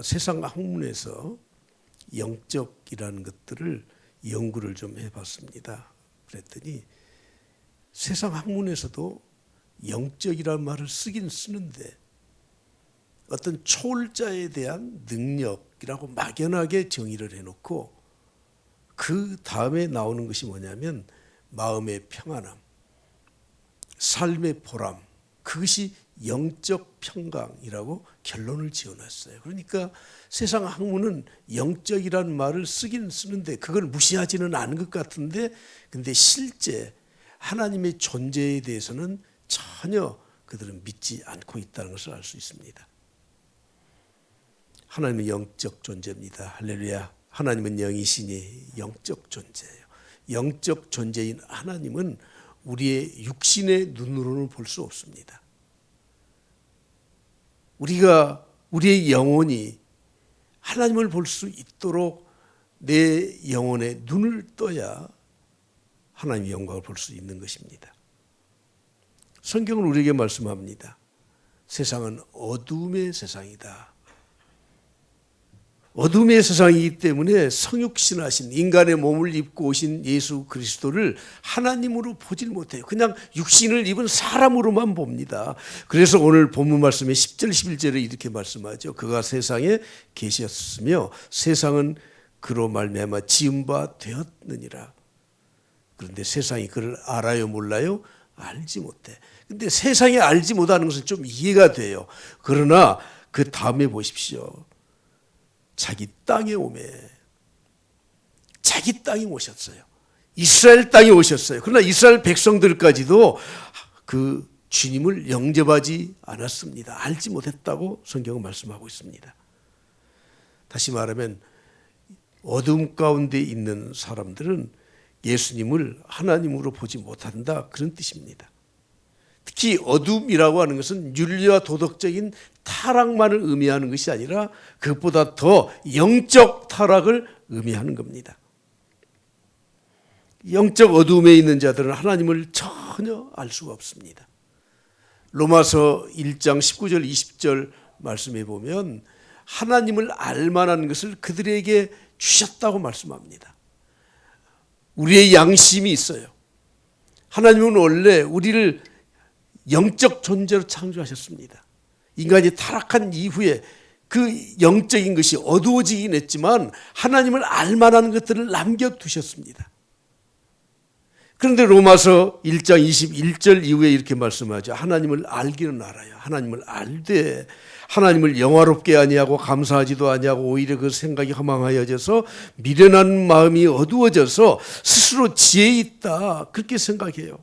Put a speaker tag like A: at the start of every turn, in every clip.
A: 제가 세상 학문에서 영적이라는 것들을 연구를 좀 해봤습니다. 그랬더니 세상 학문에서도 영적이라는 말을 쓰긴 쓰는데 어떤 초월자에 대한 능력이라고 막연하게 정의를 해놓고 그 다음에 나오는 것이 뭐냐면 마음의 평안함, 삶의 보람, 그것이 영적 평강이라고 결론을 지어놨어요. 그러니까 세상 학문은 영적이라는 말을 쓰긴 쓰는데 그걸 무시하지는 않은 것 같은데, 근데 실제 하나님의 존재에 대해서는 전혀 그들은 믿지 않고 있다는 것을 알 수 있습니다. 하나님은 영적 존재입니다. 할렐루야. 하나님은 영이시니 영적 존재예요. 영적 존재인 하나님은 우리의 육신의 눈으로는 볼 수 없습니다. 우리의 영혼이 하나님을 볼 수 있도록 내 영혼에 눈을 떠야 하나님의 영광을 볼 수 있는 것입니다. 성경은 우리에게 말씀합니다. 세상은 어둠의 세상이다. 어둠의 세상이기 때문에 성육신하신 인간의 몸을 입고 오신 예수 그리스도를 하나님으로 보질 못해요. 그냥 육신을 입은 사람으로만 봅니다. 그래서 오늘 본문 말씀에 10절 11절에 이렇게 말씀하죠. 그가 세상에 계셨으며 세상은 그로 말미암아 지은 바 되었느니라. 그런데 세상이 그를 알아요 몰라요? 알지 못해. 근데 세상이 알지 못하는 것은 좀 이해가 돼요. 그러나 그 다음에 보십시오. 자기 땅에 오셨어요. 이스라엘 땅에 오셨어요. 그러나 이스라엘 백성들까지도 그 주님을 영접하지 않았습니다. 알지 못했다고 성경은 말씀하고 있습니다. 다시 말하면 어둠 가운데 있는 사람들은 예수님을 하나님으로 보지 못한다, 그런 뜻입니다. 특히 어둠이라고 하는 것은 윤리와 도덕적인 타락만을 의미하는 것이 아니라 그것보다 더 영적 타락을 의미하는 겁니다. 영적 어둠에 있는 자들은 하나님을 전혀 알 수가 없습니다. 로마서 1장 19절 20절 말씀해 보면 하나님을 알 만한 것을 그들에게 주셨다고 말씀합니다. 우리의 양심이 있어요. 하나님은 원래 우리를 영적 존재로 창조하셨습니다. 인간이 타락한 이후에 그 영적인 것이 어두워지긴 했지만 하나님을 알만한 것들을 남겨두셨습니다. 그런데 로마서 1장 21절 이후에 이렇게 말씀하죠. 하나님을 알기는 알아요. 하나님을 알되 하나님을 영화롭게 아니하고 감사하지도 아니하고 오히려 그 생각이 허망하여져서 미련한 마음이 어두워져서 스스로 지혜 있다, 그렇게 생각해요.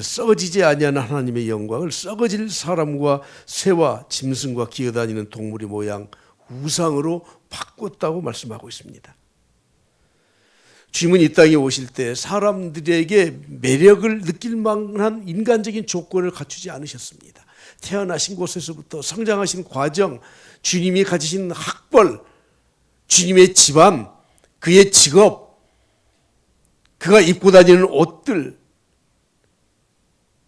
A: 썩어지지 아니하는 하나님의 영광을 썩어질 사람과 새와 짐승과 기어다니는 동물의 모양 우상으로 바꿨다고 말씀하고 있습니다. 주님은 이 땅에 오실 때 사람들에게 매력을 느낄 만한 인간적인 조건을 갖추지 않으셨습니다. 태어나신 곳에서부터 성장하신 과정, 주님이 가지신 학벌, 주님의 집안, 그의 직업, 그가 입고 다니는 옷들,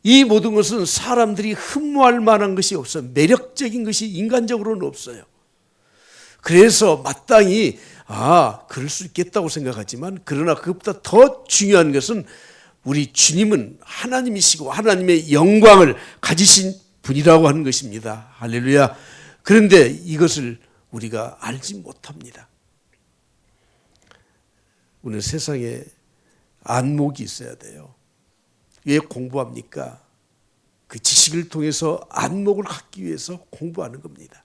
A: 이 모든 것은 사람들이 흠모할 만한 것이 없어요. 매력적인 것이 인간적으로는 없어요. 그래서 마땅히 그럴 수 있겠다고 생각하지만, 그러나 그것보다 더 중요한 것은 우리 주님은 하나님이시고 하나님의 영광을 가지신 분이라고 하는 것입니다. 할렐루야. 그런데 이것을 우리가 알지 못합니다. 우리는 세상에 안목이 있어야 돼요. 왜 공부합니까? 그 지식을 통해서 안목을 갖기 위해서 공부하는 겁니다.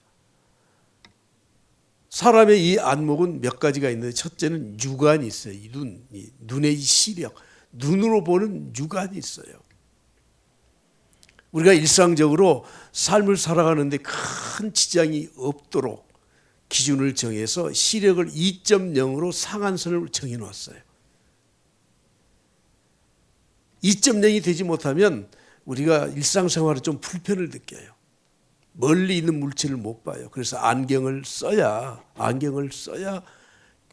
A: 사람의 이 안목은 몇 가지가 있는데, 첫째는 육안이 있어요. 눈의 시력, 눈으로 보는 육안이 있어요. 우리가 일상적으로 삶을 살아가는데 큰 지장이 없도록 기준을 정해서 시력을 2.0으로 상한선을 정해놨어요. 2.0이 되지 못하면 우리가 일상생활에 좀 불편을 느껴요. 멀리 있는 물체를 못 봐요. 그래서 안경을 써야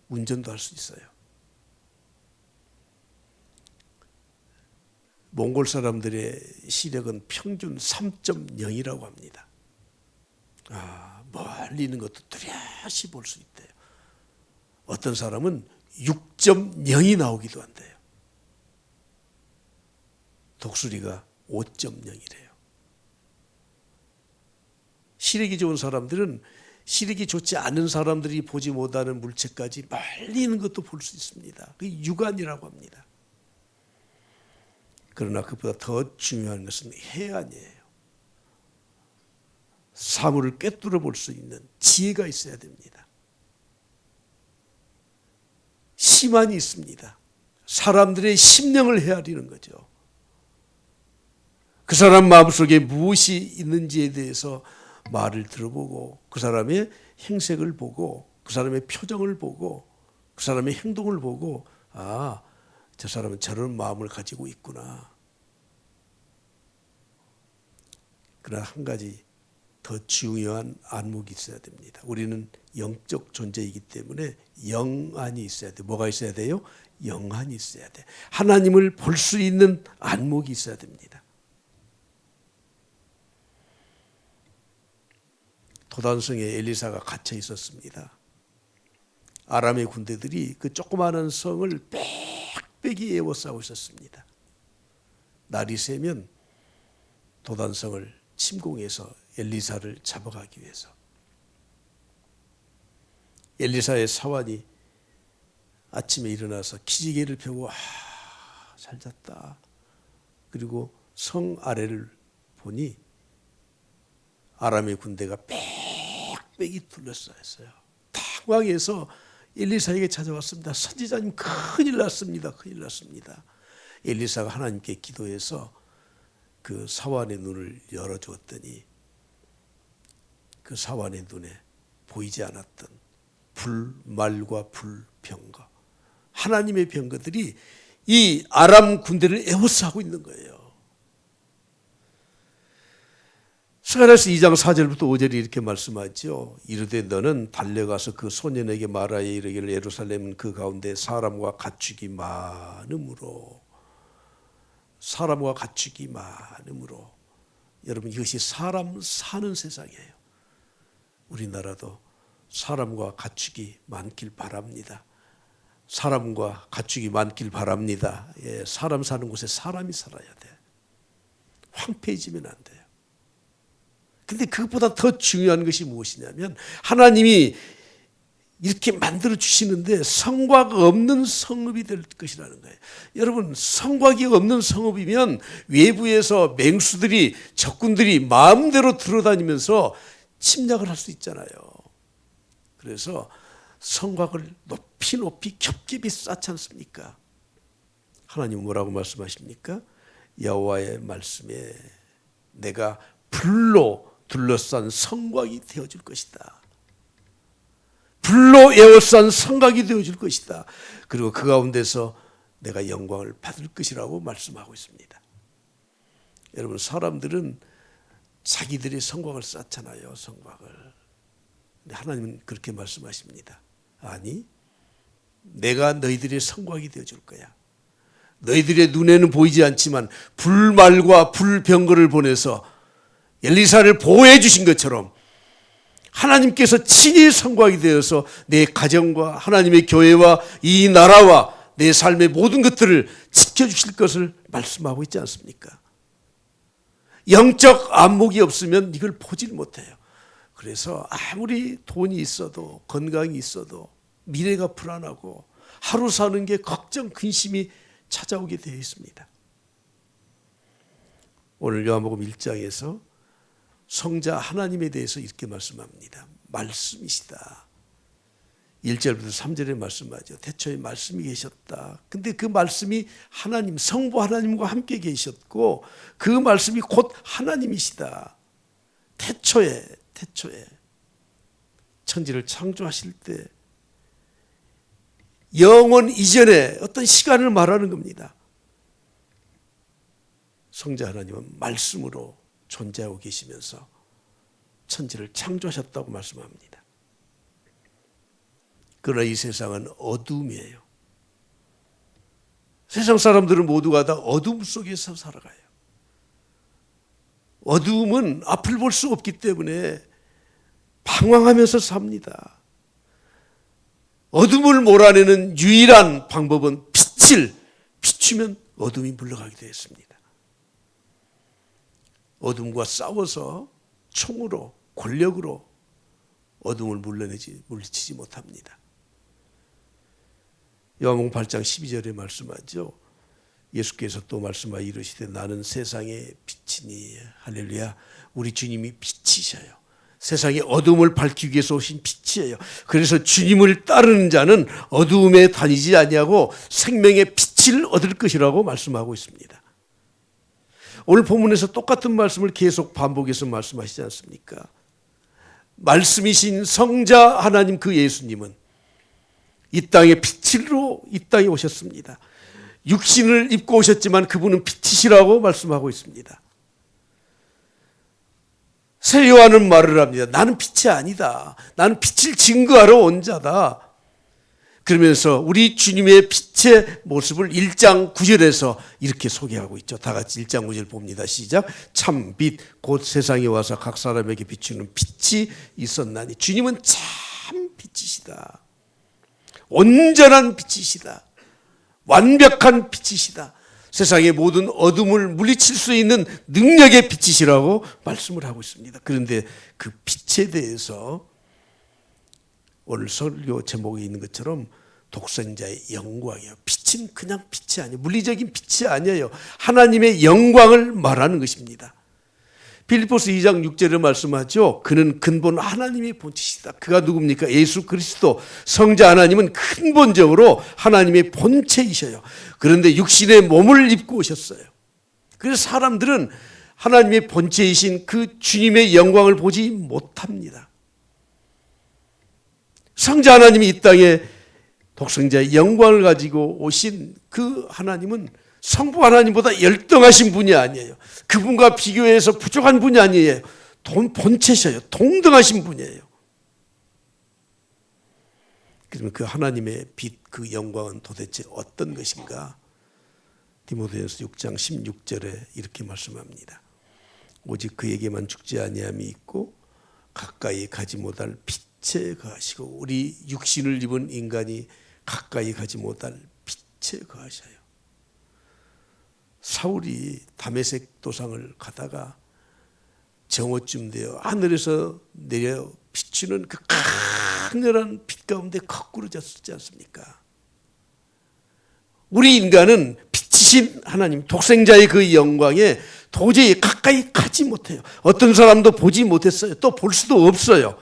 A: 운전도 할 수 있어요. 몽골 사람들의 시력은 평균 3.0이라고 합니다. 멀리 있는 것도 뚜렷이 볼 수 있대요. 어떤 사람은 6.0이 나오기도 한대요. 독수리가 5.0이래요. 시력이 좋은 사람들은 시력이 좋지 않은 사람들이 보지 못하는 물체까지 멀리 있는 것도 볼 수 있습니다. 그게 육안이라고 합니다. 그러나 그보다 더 중요한 것은 해안이에요. 사물을 꿰뚫어 볼 수 있는 지혜가 있어야 됩니다. 심한이 있습니다. 사람들의 심령을 헤아리는 거죠. 그 사람 마음속에 무엇이 있는지에 대해서 말을 들어보고 그 사람의 행색을 보고 그 사람의 표정을 보고 그 사람의 행동을 보고 아, 저 사람은 저런 마음을 가지고 있구나. 그러나 한 가지 더 중요한 안목이 있어야 됩니다. 우리는 영적 존재이기 때문에 영안이 있어야 돼요. 뭐가 있어야 돼요? 영안이 있어야 돼. 하나님을 볼 수 있는 안목이 있어야 됩니다. 도단성에 엘리사가 갇혀 있었습니다. 아람의 군대들이 그 조그마한 성을 빽빽이 에워싸고 있었습니다. 날이 새면 도단성을 침공해서 엘리사를 잡아가기 위해서. 엘리사의 사환이 아침에 일어나서 기지개를 펴고 잘 잤다. 그리고 성 아래를 보니 아람의 군대가 빽빽이 둘러싸였어요. 당황해서 엘리사에게 찾아왔습니다. 선지자님 큰일 났습니다. 큰일 났습니다. 엘리사가 하나님께 기도해서 그 사환의 눈을 열어주었더니 그 사환의 눈에 보이지 않았던 불말과 불병거, 하나님의 병거들이 이 아람 군대를 에워싸고 있는 거예요. 스가랴서 2장 4절부터 5절이 이렇게 말씀하죠. 이르되 너는 달려가서 그 소년에게 말하여 이르기를 예루살렘은 그 가운데 사람과 가축이 많음으로, 사람과 가축이 많음으로. 여러분, 이것이 사람 사는 세상이에요. 우리나라도 사람과 가축이 많길 바랍니다. 사람과 가축이 많길 바랍니다. 예, 사람 사는 곳에 사람이 살아야 돼. 황폐해지면 안 돼요. 근데 그것보다 더 중요한 것이 무엇이냐면 하나님이 이렇게 만들어 주시는데 성곽 없는 성읍이 될 것이라는 거예요. 여러분, 성곽이 없는 성읍이면 외부에서 맹수들이, 적군들이 마음대로 들어다니면서 침략을 할 수 있잖아요. 그래서 성곽을 높이 높이 겹겹이 쌓지 않습니까? 하나님 뭐라고 말씀하십니까? 여호와의 말씀에 내가 불로 둘러싼 성곽이 되어줄 것이다. 불로 에워싼 성곽이 되어줄 것이다. 그리고 그 가운데서 내가 영광을 받을 것이라고 말씀하고 있습니다. 여러분, 사람들은 자기들이 성곽을 쌓잖아요. 성곽을. 근데 하나님은 그렇게 말씀하십니다. 아니, 내가 너희들의 성곽이 되어줄 거야. 너희들의 눈에는 보이지 않지만 불말과 불병거를 보내서 엘리사를 보호해 주신 것처럼 하나님께서 친히 성곽이 되어서 내 가정과 하나님의 교회와 이 나라와 내 삶의 모든 것들을 지켜주실 것을 말씀하고 있지 않습니까? 영적 안목이 없으면 이걸 보질 못해요. 그래서 아무리 돈이 있어도 건강이 있어도 미래가 불안하고 하루 사는 게 걱정, 근심이 찾아오게 되어 있습니다. 오늘 요한복음 1장에서 성자 하나님에 대해서 이렇게 말씀합니다. 말씀이시다. 1절부터 3절에 말씀하죠. 태초에 말씀이 계셨다. 근데 그 말씀이 하나님, 성부 하나님과 함께 계셨고 그 말씀이 곧 하나님이시다. 태초에 천지를 창조하실 때 영원 이전에 어떤 시간을 말하는 겁니다. 성자 하나님은 말씀으로 존재하고 계시면서 천지를 창조하셨다고 말씀합니다. 그러나 이 세상은 어둠이에요. 세상 사람들은 모두가 다 어둠 속에서 살아가요. 어둠은 앞을 볼 수 없기 때문에 방황하면서 삽니다. 어둠을 몰아내는 유일한 방법은 빛을 비추면 어둠이 물러가게 되었습니다. 어둠과 싸워서 총으로, 권력으로 어둠을 물리치지 못합니다. 요한복음 8장 12절에 말씀하죠. 예수께서 또 말씀하여 이르시되 나는 세상의 빛이니. 할렐루야. 우리 주님이 빛이셔요. 세상의 어둠을 밝히기 위해서 오신 빛이에요. 그래서 주님을 따르는 자는 어두움에 다니지 아니하고 생명의 빛을 얻을 것이라고 말씀하고 있습니다. 오늘 본문에서 똑같은 말씀을 계속 반복해서 말씀하시지 않습니까? 말씀이신 성자 하나님 그 예수님은 이 땅의 빛으로 이 땅에 오셨습니다. 육신을 입고 오셨지만 그분은 빛이시라고 말씀하고 있습니다. 새 요한은 말을 합니다. 나는 빛이 아니다. 나는 빛을 증거하러 온 자다. 그러면서 우리 주님의 빛의 모습을 1장 9절에서 이렇게 소개하고 있죠. 다 같이 1장 9절 봅니다. 시작. 참 빛 곧 세상에 와서 각 사람에게 비추는 빛이 있었나니. 주님은 참 빛이시다. 온전한 빛이시다. 완벽한 빛이시다. 세상의 모든 어둠을 물리칠 수 있는 능력의 빛이시라고 말씀을 하고 있습니다. 그런데 그 빛에 대해서 오늘 설교 제목에 있는 것처럼 독생자의 영광이에요. 빛은 그냥 빛이 아니에요. 물리적인 빛이 아니에요. 하나님의 영광을 말하는 것입니다. 빌립보서 2장 6절에 말씀하죠. 그는 근본 하나님의 본체시다. 그가 누굽니까? 예수 그리스도. 성자 하나님은 근본적으로 하나님의 본체이셔요. 그런데 육신의 몸을 입고 오셨어요. 그래서 사람들은 하나님의 본체이신 그 주님의 영광을 보지 못합니다. 성자 하나님이 이 땅에 독생자의 영광을 가지고 오신 그 하나님은 성부 하나님보다 열등하신 분이 아니에요. 그분과 비교해서 부족한 분이 아니에요. 본체셔요. 동등하신 분이에요. 그러면 그 하나님의 빛, 그 영광은 도대체 어떤 것인가? 디모데전서 6장 16절에 이렇게 말씀합니다. 오직 그에게만 죽지 아니함이 있고 가까이 가지 못할 빛에 거하시고. 우리 육신을 입은 인간이 가까이 가지 못할 빛에 거하셔요. 사울이 다메섹 도상을 가다가 정오쯤 되어 하늘에서 내려 비추는 그 강렬한 빛 가운데 거꾸러졌지 않습니까? 우리 인간은 빛이신 하나님, 독생자의 그 영광에 도저히 가까이 가지 못해요. 어떤 사람도 보지 못했어요. 또 볼 수도 없어요.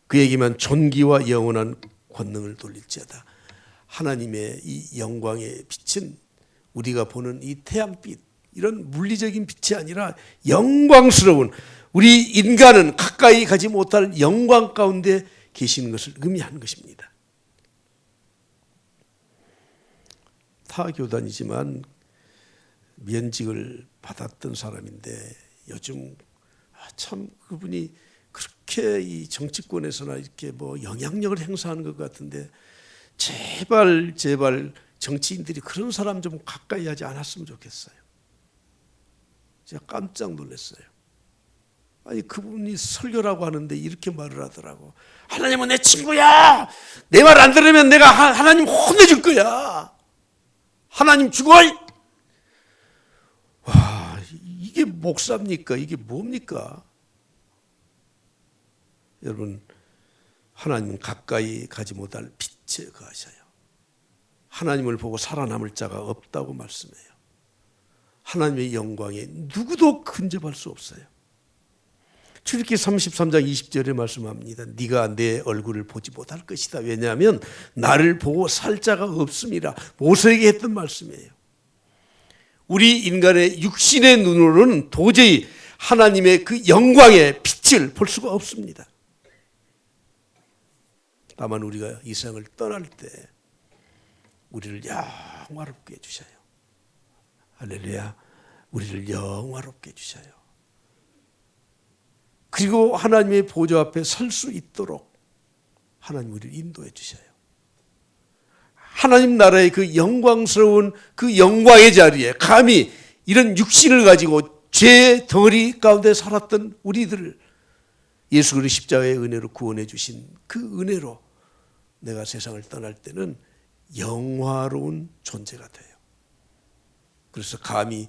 A: 그에게만 존귀와 영원한 권능을 돌릴지어다. 하나님의 이 영광의 빛은 우리가 보는 이 태양빛, 이런 물리적인 빛이 아니라 영광스러운, 우리 인간은 가까이 가지 못할 영광 가운데 계시는 것을 의미하는 것입니다. 타 교단이지만 면직을 받았던 사람인데 요즘 참 그분이 그렇게 이 정치권에서나 이렇게 뭐 영향력을 행사하는 것 같은데 제발 정치인들이 그런 사람 좀 가까이 하지 않았으면 좋겠어요. 제가 깜짝 놀랐어요. 아니 그분이 설교라고 하는데 이렇게 말을 하더라고. 하나님은 내 친구야. 내 말 안 들으면 내가 하나님 혼내줄 거야. 하나님 죽어. 와, 이게 목사입니까? 이게 뭡니까? 여러분, 하나님은 가까이 가지 못할 빛에 거하셔요. 하나님을 보고 살아남을 자가 없다고 말씀해요. 하나님의 영광에 누구도 근접할 수 없어요. 출애굽기 33장 20절에 말씀합니다. 네가 내 얼굴을 보지 못할 것이다. 왜냐하면 나를 보고 살 자가 없음이라. 모세에게 했던 말씀이에요. 우리 인간의 육신의 눈으로는 도저히 하나님의 그 영광의 빛을 볼 수가 없습니다. 다만 우리가 이 세상을 떠날 때 우리를 영화롭게 해주셔요. 할렐루야. 우리를 영화롭게 해주셔요. 그리고 하나님의 보좌 앞에 설 수 있도록 하나님 우리를 인도해 주셔요. 하나님 나라의 그 영광스러운 그 영광의 자리에 감히 이런 육신을 가지고 죄의 덩어리 가운데 살았던 우리들을 예수 그리스도 십자가의 은혜로 구원해 주신 그 은혜로 내가 세상을 떠날 때는 영화로운 존재가 돼요. 그래서 감히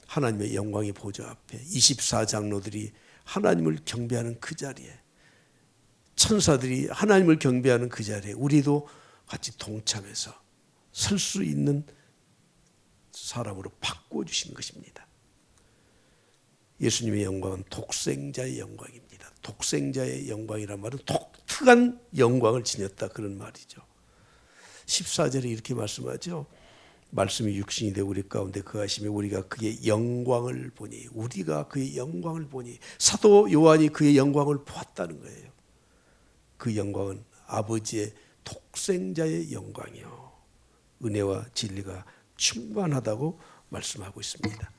A: 하나님의 영광의 보좌 앞에 24장로들이 하나님을 경배하는 그 자리에, 천사들이 하나님을 경배하는 그 자리에 우리도 같이 동참해서 설 수 있는 사람으로 바꿔주신 것입니다. 예수님의 영광은 독생자의 영광입니다. 독생자의 영광이란 말은 독특한 영광을 지녔다, 그런 말이죠. 14절에 이렇게 말씀하죠. 말씀이 육신이 되고 우리 가운데 거하시며 우리가 그의 영광을 보니, 우리가 그의 영광을 보니, 사도 요한이 그의 영광을 보았다는 거예요. 그 영광은 아버지의 독생자의 영광이요, 은혜와 진리가 충만하다고 말씀하고 있습니다.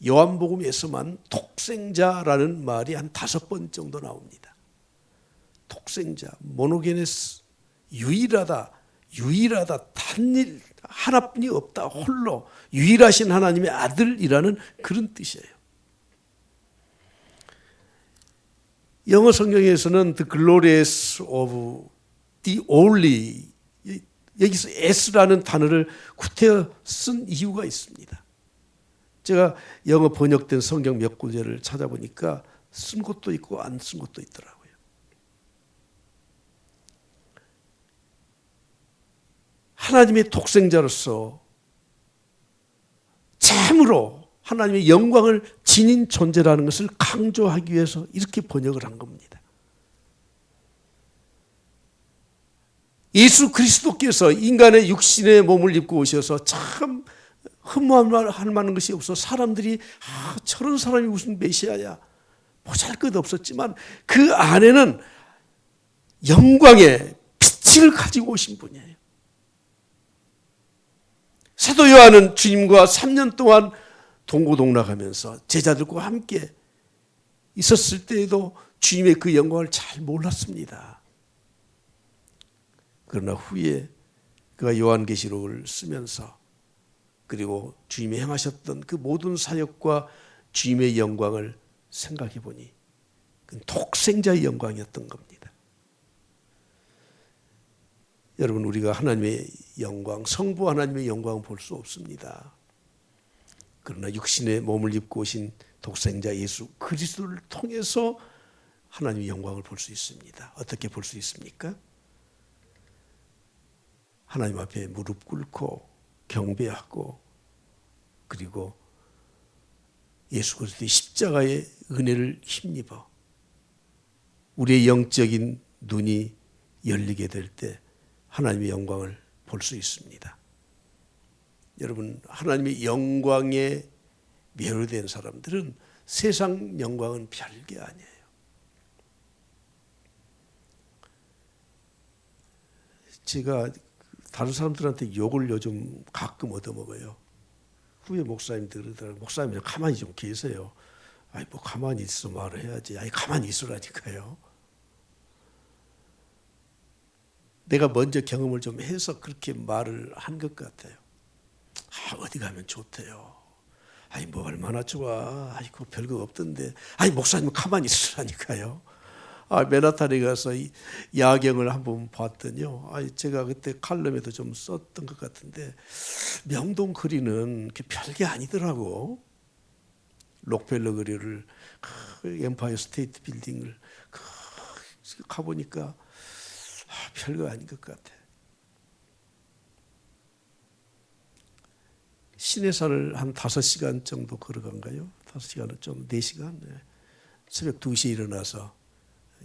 A: 요한복음에서만 독생자라는 말이 한 5번 정도 나옵니다. 독생자, 모노게네스, 유일하다, 단일, 하나뿐이 없다, 홀로 유일하신 하나님의 아들이라는 그런 뜻이에요. 영어 성경에서는 the glorious of the only, 여기서 s라는 단어를 구태여 쓴 이유가 있습니다. 제가 영어 번역된 성경 몇 구절을 찾아보니까 쓴 것도 있고 안 쓴 것도 있더라고요. 하나님의 독생자로서 참으로 하나님의 영광을 지닌 존재라는 것을 강조하기 위해서 이렇게 번역을 한 겁니다. 예수 그리스도께서 인간의 육신의 몸을 입고 오셔서 참 흠모할 만한 것이 없어 사람들이 저런 사람이 무슨 메시아야, 보잘것없었지만 그 안에는 영광의 빛을 가지고 오신 분이에요. 사도 요한은 주님과 3년 동안 동고동락하면서 제자들과 함께 있었을 때에도 주님의 그 영광을 잘 몰랐습니다. 그러나 후에 그가 요한계시록을 쓰면서 그리고 주님이 행하셨던 그 모든 사역과 주님의 영광을 생각해 보니 그건 독생자의 영광이었던 겁니다. 여러분, 우리가 하나님의 영광, 성부 하나님의 영광을 볼 수 없습니다. 그러나 육신의 몸을 입고 오신 독생자 예수 그리스도를 통해서 하나님의 영광을 볼 수 있습니다. 어떻게 볼 수 있습니까? 하나님 앞에 무릎 꿇고 경배하고, 그리고 예수 그리스도의 십자가의 은혜를 힘입어 우리의 영적인 눈이 열리게 될 때 하나님의 영광을 볼 수 있습니다. 여러분, 하나님의 영광에 매료된 사람들은 세상 영광은 별게 아니에요. 제가 다른 사람들한테 욕을 요즘 가끔 얻어먹어요. 후에 목사님들 그러더라고요. 목사님 가만히 좀 계세요. 아니 뭐 가만히 있어 말을 해야지. 아니 가만히 있으라니까요. 내가 먼저 경험을 좀 해서 그렇게 말을 한 것 같아요. 어디 가면 좋대요. 아니 뭐 얼마나 좋아. 아이고 별거 없던데. 아니 목사님 가만히 있으라니까요. 맨하탄에 가서 이 야경을 한번 봤더니요. 제가 그때 칼럼에도 좀 썼던 것 같은데 명동 거리는 별게 아니더라고. 록펠러 거리를 엠파이어 스테이트 빌딩을 가보니까 별거 아닌 것 같아. 시내산을 한 5시간 정도 걸어간가요? 5시간은 좀 4시간? 네. 새벽 2시에 일어나서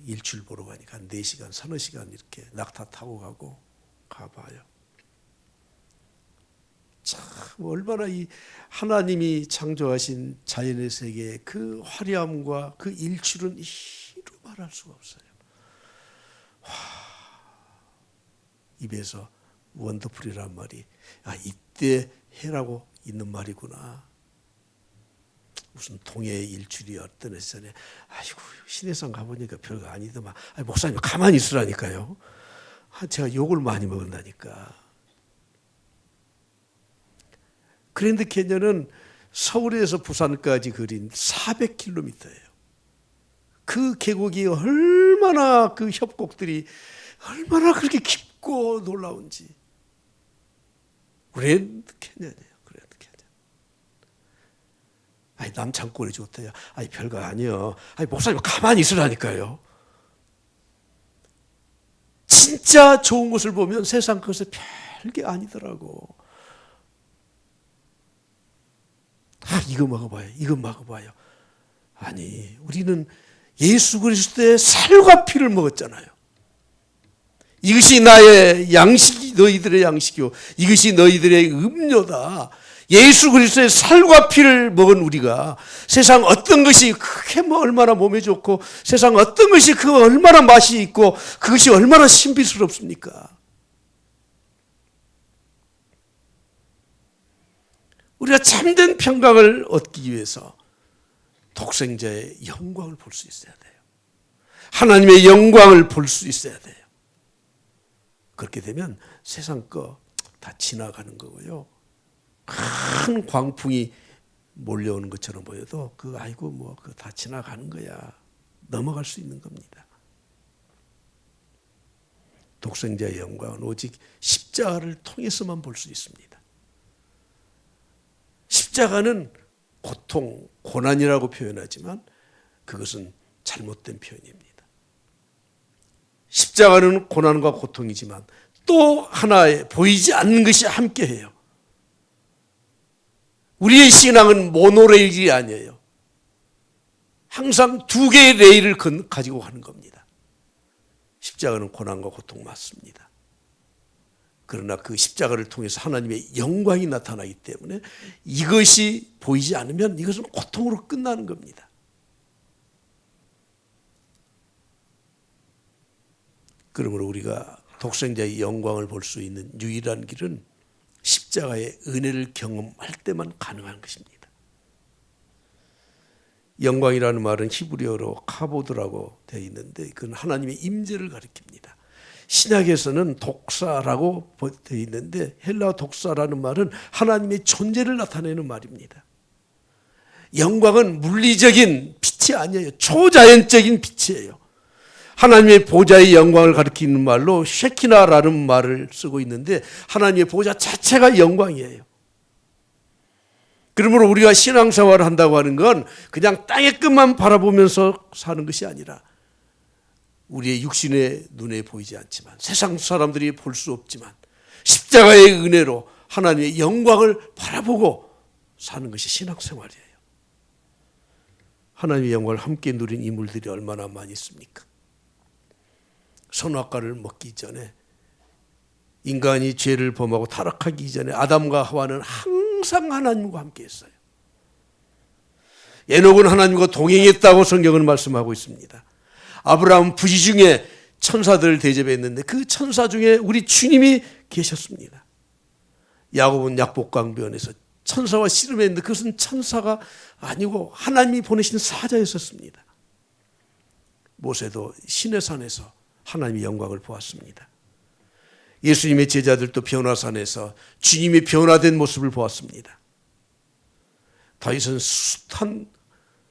A: 일출 보러 가니까 한 4시간, 3-4시간 이렇게 낙타 타고 가봐요. 참 얼마나 이 하나님이 창조하신 자연의 세계의 그 화려함과 그 일출은 이루 말할 수가 없어요. 입에서 원더풀이란 말이 이때 해라고 있는 말이구나. 무슨 동해의 일출이 어떤 해선에 아이고 시내산 가보니까 별거 아니더만. 목사님 가만히 있으라니까요. 제가 욕을 많이 먹는다니까. 그랜드 캐년은 서울에서 부산까지 거린 400km예요. 그 계곡이 얼마나 그 협곡들이 얼마나 그렇게 깊고 놀라운지. 그랜드 캐년이에요. 그랜드 캐년. 아니 남창골이 좋대요. 아니 별거 아니요. 아니 목사님 가만히 있으라니까요. 진짜 좋은 것을 보면 세상 것에 별게 아니더라고. 이거 먹어봐요. 이거 먹어봐요. 아니 우리는 예수 그리스도의 살과 피를 먹었잖아요. 이것이 나의 양식이 너희들의 양식이요 이것이 너희들의 음료다. 예수 그리스도의 살과 피를 먹은 우리가 세상 어떤 것이 그게 뭐 얼마나 몸에 좋고 세상 어떤 것이 그 얼마나 맛이 있고 그것이 얼마나 신비스럽습니까? 우리가 참된 평강을 얻기 위해서 독생자의 영광을 볼 수 있어야 돼요. 하나님의 영광을 볼 수 있어야 돼요. 그렇게 되면 세상 거 다 지나가는 거고요. 큰 광풍이 몰려오는 것처럼 보여도 아이고 뭐 그거 다 지나가는 거야. 넘어갈 수 있는 겁니다. 독생자의 영광은 오직 십자가를 통해서만 볼 수 있습니다. 십자가는 고통, 고난이라고 표현하지만 그것은 잘못된 표현입니다. 십자가는 고난과 고통이지만 또 하나의 보이지 않는 것이 함께해요. 우리의 신앙은 모노레일이 아니에요. 항상 두 개의 레일을 가지고 가는 겁니다. 십자가는 고난과 고통 맞습니다. 그러나 그 십자가를 통해서 하나님의 영광이 나타나기 때문에 이것이 보이지 않으면 이것은 고통으로 끝나는 겁니다. 그러므로 우리가 독생자의 영광을 볼 수 있는 유일한 길은 십자가의 은혜를 경험할 때만 가능한 것입니다. 영광이라는 말은 히브리어로 카보드라고 되어 있는데 그건 하나님의 임재를 가리킵니다. 신약에서는 독사라고 되어 있는데 헬라 독사라는 말은 하나님의 존재를 나타내는 말입니다. 영광은 물리적인 빛이 아니에요. 초자연적인 빛이에요. 하나님의 보좌의 영광을 가리키는 말로 쉐키나라는 말을 쓰고 있는데 하나님의 보좌 자체가 영광이에요. 그러므로 우리가 신앙생활을 한다고 하는 건 그냥 땅의 끝만 바라보면서 사는 것이 아니라 우리의 육신의 눈에 보이지 않지만 세상 사람들이 볼 수 없지만 십자가의 은혜로 하나님의 영광을 바라보고 사는 것이 신앙생활이에요. 하나님의 영광을 함께 누린 인물들이 얼마나 많이 있습니까? 선악과를 먹기 전에 인간이 죄를 범하고 타락하기 전에 아담과 하와는 항상 하나님과 함께 했어요. 에녹은 하나님과 동행했다고 성경은 말씀하고 있습니다. 아브라함 부지 중에 천사들을 대접했는데 그 천사 중에 우리 주님이 계셨습니다. 야곱은 약복강변에서 천사와 씨름했는데 그것은 천사가 아니고 하나님이 보내신 사자였었습니다. 모세도 시내산에서 하나님의 영광을 보았습니다. 예수님의 제자들도 변화산에서 주님의 변화된 모습을 보았습니다. 다윗은 숱한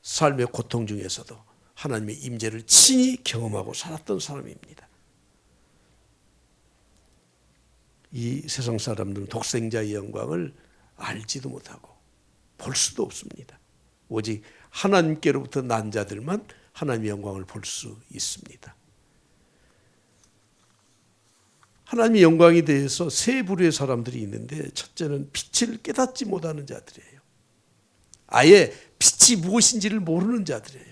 A: 삶의 고통 중에서도 하나님의 임재를 친히 경험하고 살았던 사람입니다. 이 세상 사람들은 독생자의 영광을 알지도 못하고 볼 수도 없습니다. 오직 하나님께로부터 난 자들만 하나님의 영광을 볼 수 있습니다. 하나님의 영광에 대해서 세 부류의 사람들이 있는데 첫째는 빛을 깨닫지 못하는 자들이에요. 아예 빛이 무엇인지를 모르는 자들이에요.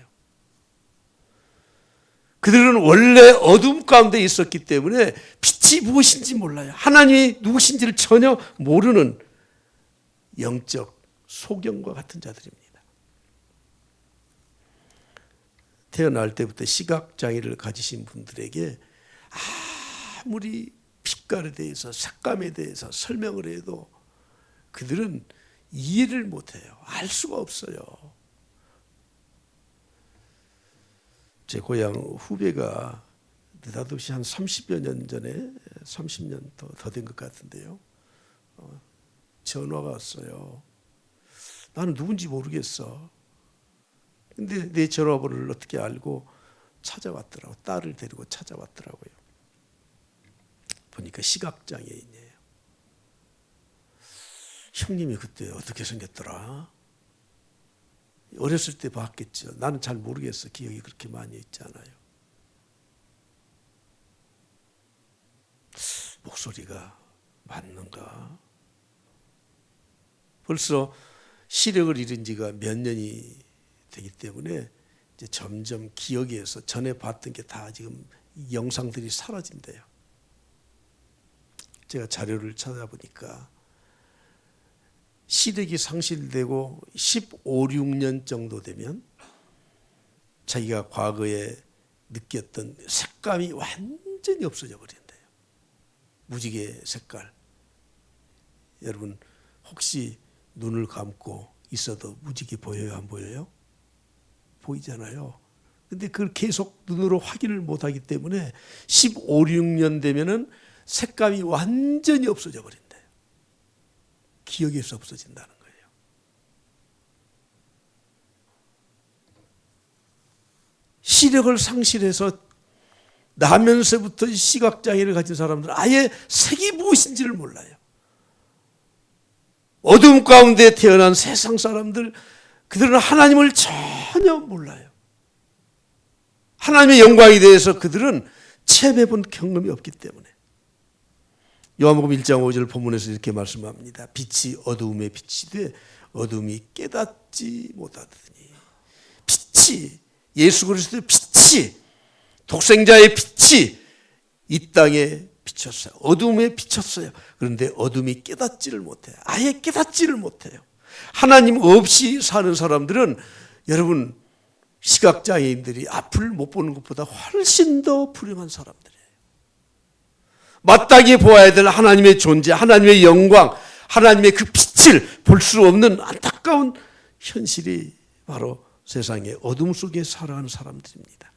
A: 그들은 원래 어둠 가운데 있었기 때문에 빛이 무엇인지 몰라요. 하나님이 누구신지를 전혀 모르는 영적 소경과 같은 자들입니다. 태어날 때부터 시각장애를 가지신 분들에게 아무리 빛깔에 대해서 색감에 대해서 설명을 해도 그들은 이해를 못해요. 알 수가 없어요. 제 고향 후배가 느닷없이 한 30여 년 전에 30년 더 된 것 같은데요. 전화가 왔어요. 나는 누군지 모르겠어. 근데 내 전화번호를 어떻게 알고 찾아왔더라고. 딸을 데리고 찾아왔더라고요. 보니까 시각장애인이에요. 형님이 그때 어떻게 생겼더라? 어렸을 때 봤겠죠. 나는 잘 모르겠어. 기억이 그렇게 많이 있지 않아요. 목소리가 맞는가? 벌써 시력을 잃은 지가 몇 년이 되기 때문에 이제 점점 기억에서 전에 봤던 게 다 지금 영상들이 사라진대요. 제가 자료를 찾아보니까 시력이 상실되고 15, 16년 정도 되면 자기가 과거에 느꼈던 색감이 완전히 없어져 버린대요. 무지개 색깔. 여러분 혹시 눈을 감고 있어도 무지개 보여요? 안 보여요? 보이잖아요. 근데 그걸 계속 눈으로 확인을 못하기 때문에 15, 16년 되면은 색감이 완전히 없어져 버린대요. 기억에서 없어진다는 거예요. 시력을 상실해서 나면서부터 시각장애를 가진 사람들은 아예 색이 무엇인지를 몰라요. 어둠 가운데 태어난 세상 사람들, 그들은 하나님을 전혀 몰라요. 하나님의 영광에 대해서 그들은 체험해본 경험이 없기 때문에. 요한복음 1장 5절 본문에서 이렇게 말씀합니다. 빛이 어두움에 빛이 돼 어둠이 깨닫지 못하더니. 빛이, 예수 그리스도의 빛이, 독생자의 빛이 이 땅에 비쳤어요. 어둠에 비쳤어요. 그런데 어둠이 깨닫지를 못해요. 아예 깨닫지를 못해요. 하나님 없이 사는 사람들은 여러분 시각장애인들이 앞을 못 보는 것보다 훨씬 더 불행한 사람들이에요. 마땅히 보아야 될 하나님의 존재, 하나님의 영광, 하나님의 그 빛을 볼 수 없는 안타까운 현실이 바로 세상의 어둠 속에 살아가는 사람들입니다.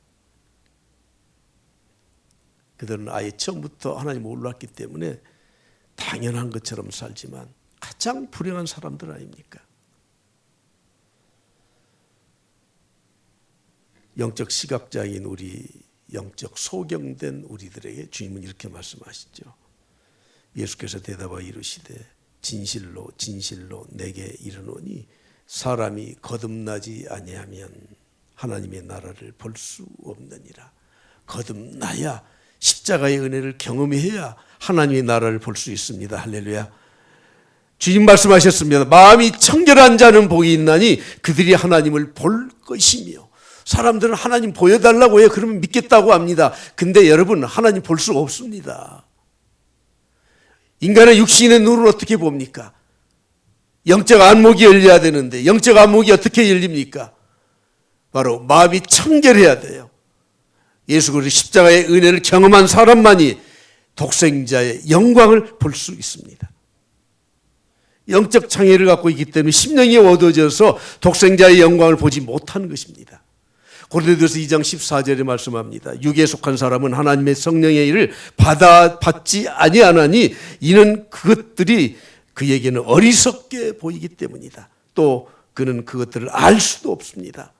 A: 그들은 아예 처음부터 하나님을 몰랐기 때문에 당연한 것처럼 살지만 가장 불행한 사람들 아닙니까? 영적 시각장애인 우리, 영적 소경된 우리들에게 주님은 이렇게 말씀하시죠. 예수께서 대답하여 이르시되 진실로 진실로 내게 이르노니 사람이 거듭나지 아니하면 하나님의 나라를 볼 수 없느니라. 거듭나야 십자가의 은혜를 경험해야 하나님의 나라를 볼 수 있습니다. 할렐루야. 주님 말씀하셨습니다. 마음이 청결한 자는 복이 있나니 그들이 하나님을 볼 것이며. 사람들은 하나님 보여달라고 해요. 그러면 믿겠다고 합니다. 근데 여러분 하나님 볼 수 없습니다. 인간의 육신의 눈을 어떻게 봅니까? 영적 안목이 열려야 되는데 영적 안목이 어떻게 열립니까? 바로 마음이 청결해야 돼요. 예수 그리스도 십자가의 은혜를 경험한 사람만이 독생자의 영광을 볼 수 있습니다. 영적 장애를 갖고 있기 때문에 심령이 어두워져서 독생자의 영광을 보지 못하는 것입니다. 고린도전서 2장 14절에 말씀합니다. 육에 속한 사람은 하나님의 성령의 일을 받지 아니하나니 이는 그것들이 그에게는 어리석게 보이기 때문이다. 또 그는 그것들을 알 수도 없습니다.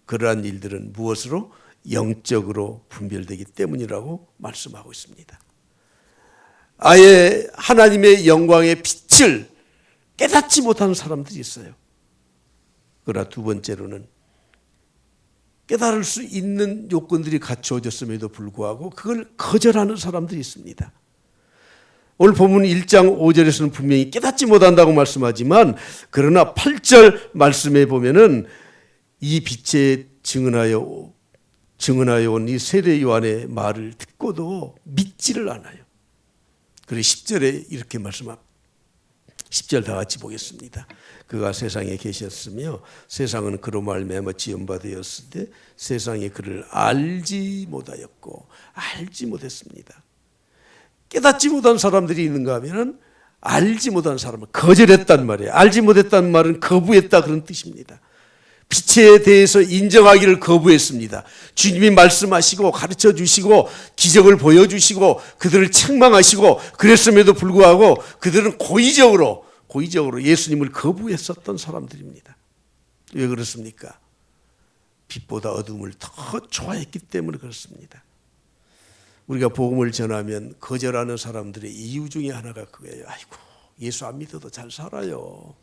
A: 그러한 일들은 무엇으로? 영적으로 분별되기 때문이라고 말씀하고 있습니다. 아예 하나님의 영광의 빛을 깨닫지 못하는 사람들이 있어요. 그러나 두 번째로는 깨달을 수 있는 요건들이 갖추어졌음에도 불구하고 그걸 거절하는 사람들이 있습니다. 오늘 본문 1장 5절에서는 분명히 깨닫지 못한다고 말씀하지만 그러나 8절 말씀에 보면은 이 빛에 증언하여 온 이 세례 요한의 말을 듣고도 믿지를 않아요. 그리고 10절에 이렇게 말씀합니다. 10절 다 같이 보겠습니다. 그가 세상에 계셨으며 세상은 그로 말미암아 지음바 되었을 때 세상이 그를 알지 못하였고 알지 못했습니다. 깨닫지 못한 사람들이 있는가 하면 알지 못한 사람을 거절했단 말이에요. 알지 못했다는 말은 거부했다 그런 뜻입니다. 빛에 대해서 인정하기를 거부했습니다. 주님이 말씀하시고 가르쳐 주시고 기적을 보여주시고 그들을 책망하시고 그랬음에도 불구하고 그들은 고의적으로 예수님을 거부했었던 사람들입니다. 왜 그렇습니까? 빛보다 어둠을 더 좋아했기 때문에 그렇습니다. 우리가 복음을 전하면 거절하는 사람들의 이유 중에 하나가 그거예요. 아이고, 예수 안 믿어도 잘 살아요.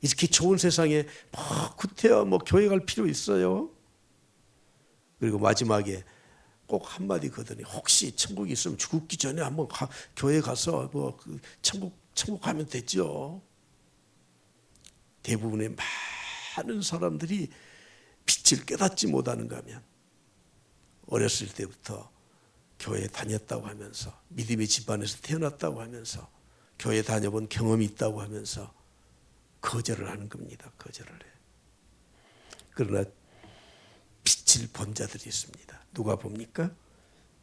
A: 이렇게 좋은 세상에 구태여 교회 갈 필요 있어요? 그리고 마지막에 꼭 한마디 거더니 혹시 천국이 있으면 죽기 전에 한번 교회 가서 천국 가면 되죠. 대부분의 많은 사람들이 빛을 깨닫지 못하는가 하면 어렸을 때부터 교회 다녔다고 하면서 믿음의 집안에서 태어났다고 하면서 교회 다녀본 경험이 있다고 하면서 거절을 하는 겁니다. 거절을 해요. 그러나 빛을 본 자들이 있습니다. 누가 봅니까?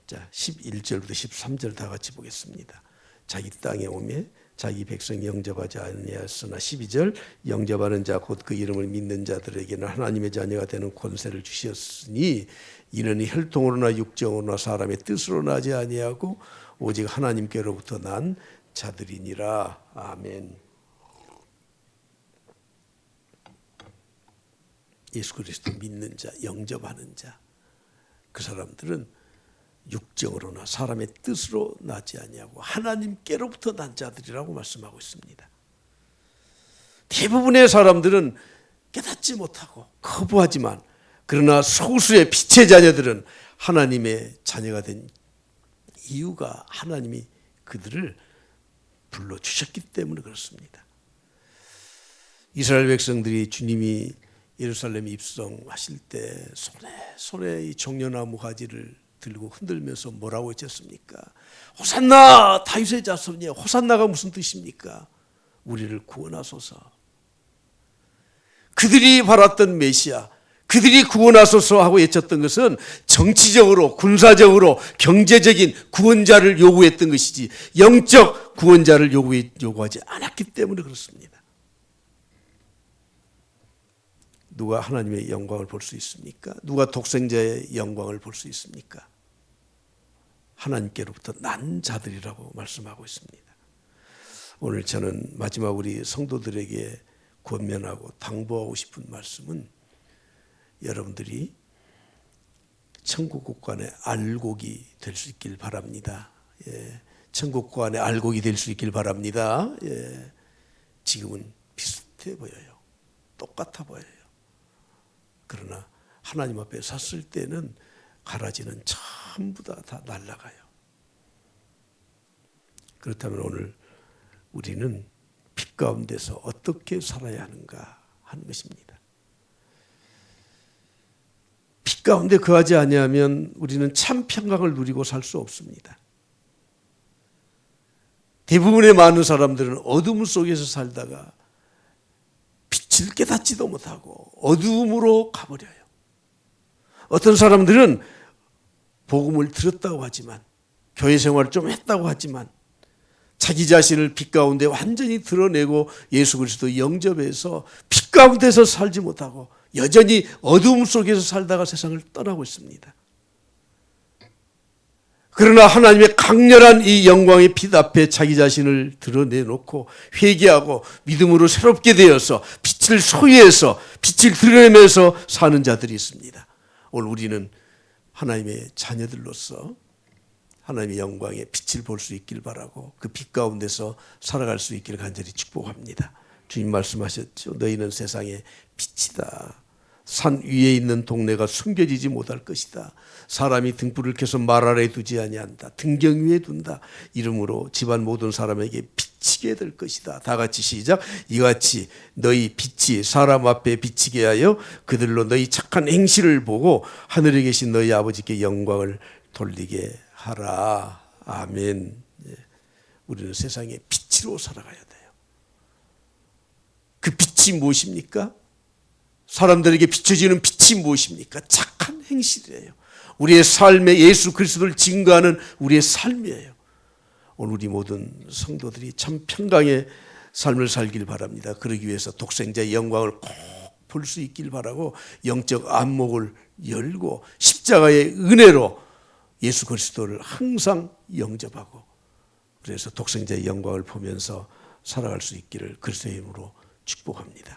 A: 자, 11절부터 13절 다 같이 보겠습니다. 자기 땅에 오매 자기 백성 영접하지 아니하였으나 12절 영접하는 자 곧 그 이름을 믿는 자들에게는 하나님의 자녀가 되는 권세를 주셨으니 이는 혈통으로나 육정으로나 사람의 뜻으로 나지 아니하고 오직 하나님께로부터 난 자들이니라. 아멘. 예수 그리스도 믿는 자, 영접하는 자, 그 사람들은 육정으로나 사람의 뜻으로 나지 아니하고 하나님께로부터 난 자들이라고 말씀하고 있습니다. 대부분의 사람들은 깨닫지 못하고 거부하지만 그러나 소수의 빛의 자녀들은 하나님의 자녀가 된 이유가 하나님이 그들을 불러주셨기 때문에 그렇습니다. 이스라엘 백성들이 주님이 예루살렘 입성하실 때 손에 이 종려나무 가지를 들고 흔들면서 뭐라고 외쳤습니까? 호산나 다윗의 자손이여. 호산나가 무슨 뜻입니까? 우리를 구원하소서. 그들이 바랐던 메시아, 그들이 구원하소서 하고 외쳤던 것은 정치적으로 군사적으로 경제적인 구원자를 요구했던 것이지 영적 구원자를 요구하지 않았기 때문에 그렇습니다. 누가 하나님의 영광을 볼 수 있습니까? 누가 독생자의 영광을 볼 수 있습니까? 하나님께로부터 난 자들이라고 말씀하고 있습니다. 오늘 저는 마지막 우리 성도들에게 권면하고 당부하고 싶은 말씀은 여러분들이 천국 관의 알곡이 될 수 있길 바랍니다. 예, 천국 관의 알곡이 될 수 있길 바랍니다. 예, 지금은 비슷해 보여요. 똑같아 보여요. 그러나 하나님 앞에 섰을 때는 가라지는 전부 다 날아가요. 그렇다면 오늘 우리는 빛 가운데서 어떻게 살아야 하는가 하는 것입니다. 빛 가운데 거하지 아니하면 우리는 참 평강을 누리고 살 수 없습니다. 대부분의 많은 사람들은 어둠 속에서 살다가 빛을 깨닫지도 못하고 어두움으로 가버려요. 어떤 사람들은 복음을 들었다고 하지만 교회 생활을 좀 했다고 하지만 자기 자신을 빛 가운데 완전히 드러내고 예수 그리스도 영접해서 빛 가운데서 살지 못하고 여전히 어두움 속에서 살다가 세상을 떠나고 있습니다. 그러나 하나님의 강렬한 이 영광의 빛 앞에 자기 자신을 드러내놓고 회개하고 믿음으로 새롭게 되어서 빛을 소유해서 빛을 드러내면서 사는 자들이 있습니다. 오늘 우리는 하나님의 자녀들로서 하나님의 영광의 빛을 볼 수 있길 바라고 그 빛 가운데서 살아갈 수 있기를 간절히 축복합니다. 주님 말씀하셨죠. 너희는 세상의 빛이다. 산 위에 있는 동네가 숨겨지지 못할 것이다. 사람이 등불을 켜서 말 아래에 두지 아니한다. 등경 위에 둔다. 이름으로 집안 모든 사람에게 비치게 될 것이다. 다 같이 시작. 이같이 너희 빛이 사람 앞에 비치게 하여 그들로 너희 착한 행실을 보고 하늘에 계신 너희 아버지께 영광을 돌리게 하라. 아멘. 우리는 세상의 빛으로 살아가야 돼요. 그 빛이 무엇입니까? 사람들에게 비춰지는 빛이 무엇입니까? 착한 행실이에요. 우리의 삶에 예수 그리스도를 증거하는 우리의 삶이에요. 오늘 우리 모든 성도들이 참 평강의 삶을 살길 바랍니다. 그러기 위해서 독생자의 영광을 꼭 볼 수 있길 바라고 영적 안목을 열고 십자가의 은혜로 예수 그리스도를 항상 영접하고 그래서 독생자의 영광을 보면서 살아갈 수 있기를 그리스도의 이름으로 축복합니다.